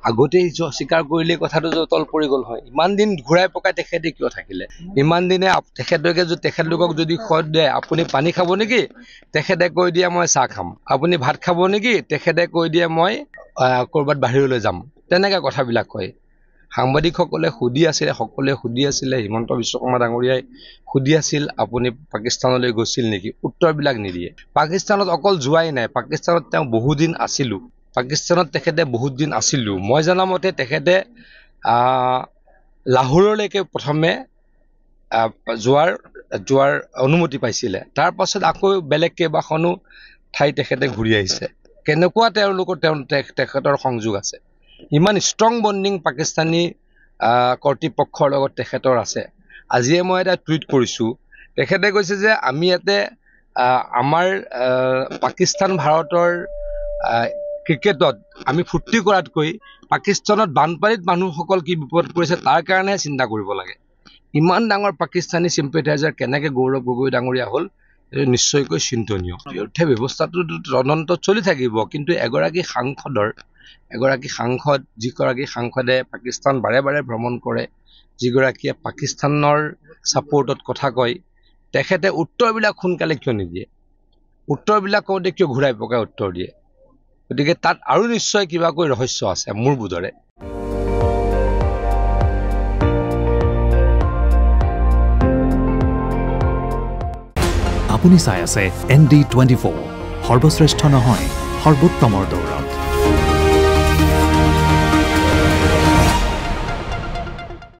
আগতেই স্বীকাৰ কৰিলে কথাটো তল পৰি গ'ল হয়। ইমান দিন ঘূৰাই পকাই তেখেতে কিয় থাকিলে? ইমান দিনে তেখেতলোকক যদি খোৱাত দিয়ে আপুনি পানী খাব নেকি? তেখেতে কৈ দিয়ে মই চাহ খাম। আপুনি ভাত খাব নেকি? তেখেতে কৈ দিয়ে মই ক'ৰবাত বাহিৰলৈ যাম। তেনেকৈ কথাবিলাক কয়। সাংবাদিকসকলে সকলোৱে সুধি আছিলে, হিমন্ত বিশ্ব শৰ্মা ডাঙৰীয়াই সুধি আছিল আপুনি পাকিস্তানলৈ গৈছিল নেকি? উত্তৰবিলাক নিদিয়ে। পাকিস্তানত অকল যোৱাই নাই, পাকিস্তানত তেওঁ বহুদিন আছিলোঁ। তেখেতে বহুত দিন আছিলোঁ। মই জনামতে তেখেতে লাহোৰলৈকে প্ৰথমে যোৱাৰ অনুমতি পাইছিলে। তাৰ পাছত আকৌ বেলেগ কেইবাখনো ঠাই তেখেতে ঘূৰি আহিছে। কেনেকুৱা তেখেতৰ সংযোগ আছে? ইমান ষ্ট্ৰং বণ্ডিং পাকিস্তানী কৰ্তৃপক্ষৰ লগত তেখেতৰ আছে। আজিয়ে মই এটা টুইট কৰিছোঁ। তেখেতে কৈছে যে আমি ইয়াতে আমাৰ পাকিস্তান ভাৰতৰ ক্ৰিকেটত আমি ফূৰ্তি কৰাতকৈ পাকিস্তানত বানপানীত মানুহসকল কি বিপদ পৰিছে তাৰ কাৰণেহে চিন্তা কৰিব লাগে। ইমান ডাঙৰ পাকিস্তানী চিম্পেথাইজাৰ কেনেকৈ গৌৰৱ গগৈ ডাঙৰীয়া হ'ল, এইটো নিশ্চয়কৈ চিন্তনীয়। অয়োধ্যা ব্যৱস্থাটো তদন্ত চলি থাকিব, কিন্তু এগৰাকী সাংসদে পাকিস্তান বাৰে বাৰে ভ্ৰমণ কৰে, যিগৰাকীয়ে পাকিস্তানৰ ছাপোৰ্টত কথা কয়, তেখেতে উত্তৰবিলাক সোনকালে কিয় নিদিয়ে? উত্তৰবিলাক কওঁতে কিয় ঘূৰাই পকাই উত্তৰ দিয়ে? গতিকে তাত আৰু নিশ্চয় কিবাকৈ ৰহস্য আছে মোৰ বোধৰে। আপুনি চাই আছে ND24, সৰ্বশ্ৰেষ্ঠ নহয় সৰ্বোত্তমৰ দৌৰ।